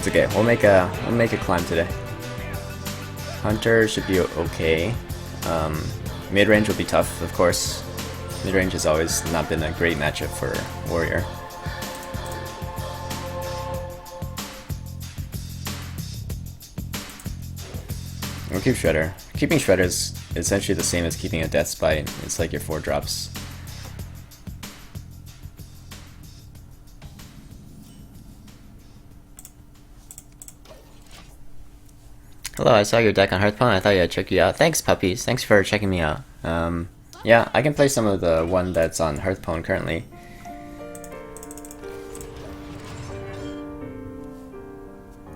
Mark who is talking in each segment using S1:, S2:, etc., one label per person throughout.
S1: It's okay. We'll make a climb today. Hunter should be okay. Mid range will be tough, of course. Mid range has always not been a great matchup for warrior. We'll keep Shredder. Keeping Shredder is essentially the same as keeping a Death Spite. It's like your 4 drops. Hello, I saw your deck on Hearthstone. I thought I'd check you out. Thanks, puppies. Thanks for checking me out. Yeah, I can play some of the one that's on Hearthstone currently.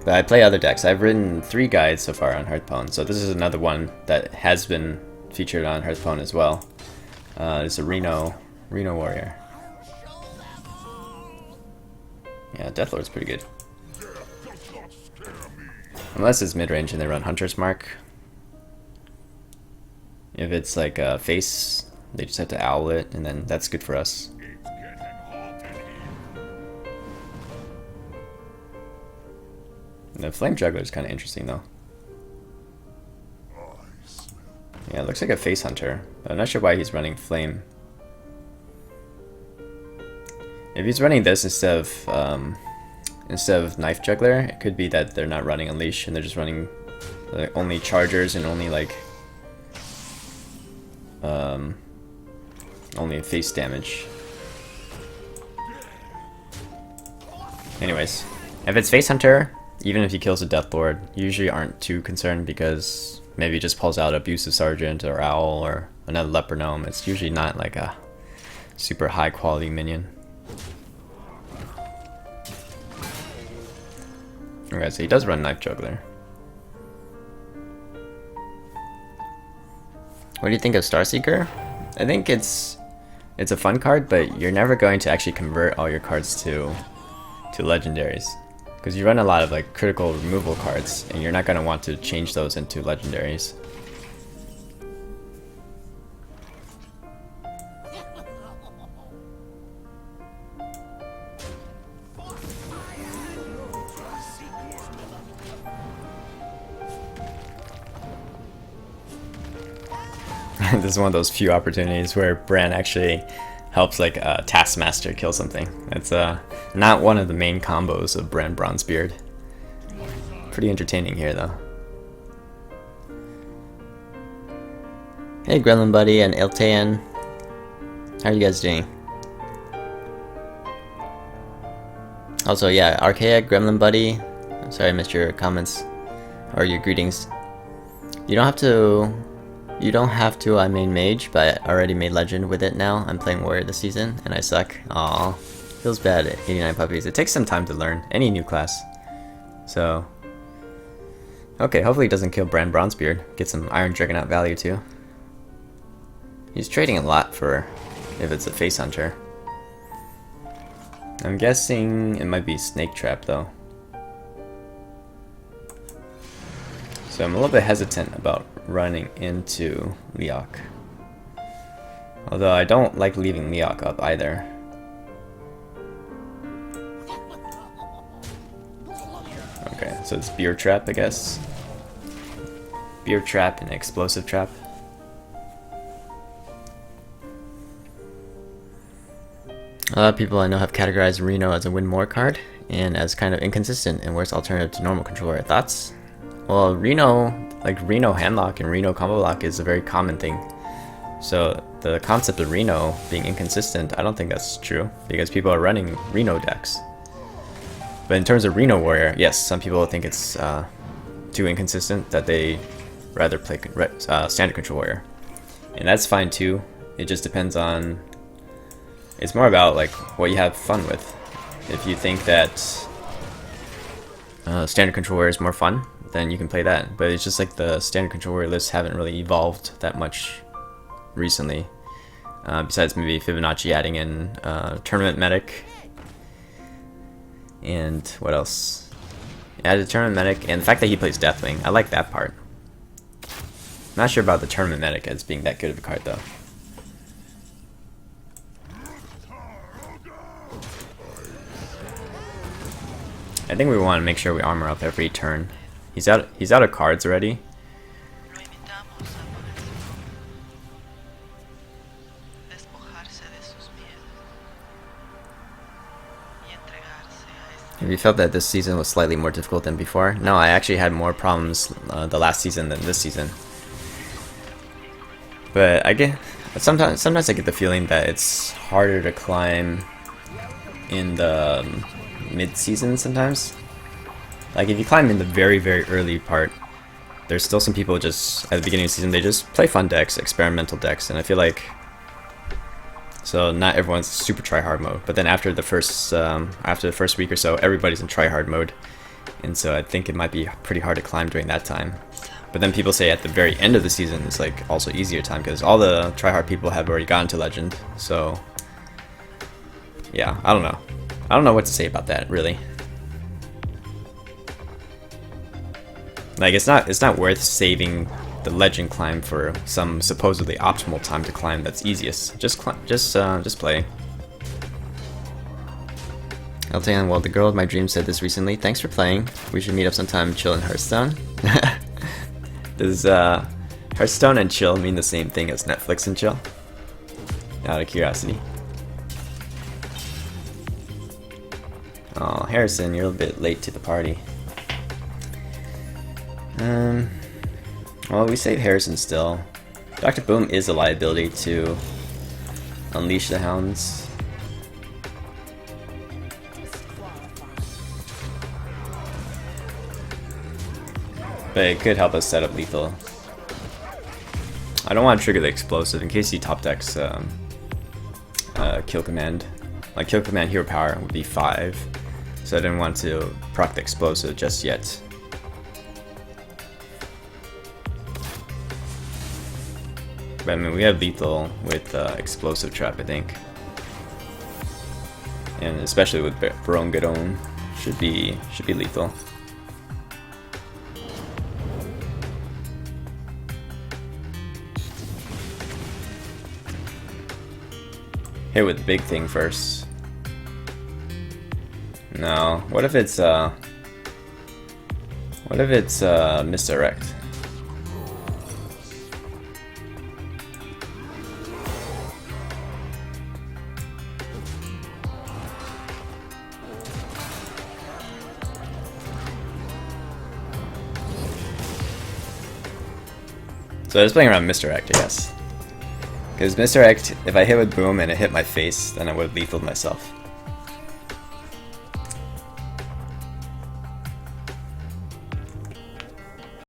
S1: But I play other decks. I've written 3 guides so far on Hearthstone, so this is another one that has been featured on Hearthstone as well. It's a Reno Warrior. Yeah, Deathlord's pretty good. Unless it's mid-range and they run Hunter's Mark. If it's like a face, they just have to owl it, and then that's good for us. The Flame Juggler is kind of interesting though. Yeah, it looks like a face hunter, but I'm not sure why he's running Flame. If he's running this instead of Knife Juggler, it could be that they're not running Unleash and they're just running only Chargers and only like only face damage. Anyways, if it's face hunter, even if he kills a Deathlord, usually aren't too concerned because maybe he just pulls out Abusive Sergeant or Owl or another Leper Gnome. It's usually not like a super high quality minion. Okay, so he does run Knife Juggler. What do you think of Starseeker? I think it's a fun card, but you're never going to actually convert all your cards to legendaries. Because you run a lot of like critical removal cards, and you're not going to want to change those into legendaries. This is one of those few opportunities where Bran actually helps like a Taskmaster kill something. It's not one of the main combos of Bran Bronzebeard. Pretty entertaining here though. Hey Gremlin Buddy and Iltean. How are you guys doing? Also yeah, Archaic, Gremlin Buddy. I'm sorry I missed your comments or your greetings. You don't have to, I made Mage, but I already made Legend with it now. I'm playing Warrior this season, and I suck. Aw, feels bad, 89 puppies. It takes some time to learn, any new class. So, okay, hopefully he doesn't kill Bran Bronzebeard. Get some Iron Juggernaut value too. He's trading a lot for if it's a face hunter. I'm guessing it might be Snake Trap though. So I'm a little bit hesitant about running into Leok. Although I don't like leaving Leok up either. Okay, so it's Beer Trap, I guess. Beer Trap and Explosive Trap. A lot of people I know have categorized Reno as a win more card and as kind of inconsistent and worse alternative to normal controller. Thoughts? Well, Reno, like Reno Handlock and Reno Combo Lock is a very common thing. So the concept of Reno being inconsistent, I don't think that's true because people are running Reno decks. But in terms of Reno Warrior, yes, some people think it's too inconsistent that they rather play Standard Control Warrior. And that's fine too. It just depends on, it's more about like what you have fun with. If you think that Standard Control Warrior is more fun, then you can play that. But it's just like the Standard Control Warrior lists haven't really evolved that much recently. Besides maybe Fibonacci adding in Tournament Medic. And what else? Added Tournament Medic, and the fact that he plays Deathwing. I like that part. I'm not sure about the Tournament Medic as being that good of a card though. I think we want to make sure we armor up every turn. He's out of cards already. Have you felt that this season was slightly more difficult than before? No, I actually had more problems the last season than this season. But I get sometimes I get the feeling that it's harder to climb in the mid-season sometimes. Like if you climb in the very early part, there's still some people just at the beginning of the season they just play fun decks, experimental decks, and I feel like so not everyone's super try-hard mode. But then after the first week or so, everybody's in try-hard mode, and so I think it might be pretty hard to climb during that time. But then people say at the very end of the season it's like also easier time because all the try-hard people have already gotten to Legend. So yeah, I don't know what to say about that really. Like it's not worth saving the Legend climb for some supposedly optimal time to climb that's easiest. Just play. Eltan, well, the girl of my dreams said this recently. Thanks for playing. We should meet up sometime and chill in Hearthstone. Does Hearthstone and chill mean the same thing as Netflix and chill? Out of curiosity. Oh, Harrison, you're a bit late to the party. Well, we save Harrison still. Dr. Boom is a liability to unleash the hounds. But it could help us set up lethal. I don't want to trigger the explosive in case he top decks kill command. Like kill command hero power would be 5, so I didn't want to proc the explosive just yet. But I mean, we have lethal with explosive trap, I think, and especially with Baron Gadon, should be lethal. Hit with the big thing first. No, what if it's misdirect? So I was playing around misdirect, I guess. Because misdirect, if I hit with boom and it hit my face, then I would have lethaled myself.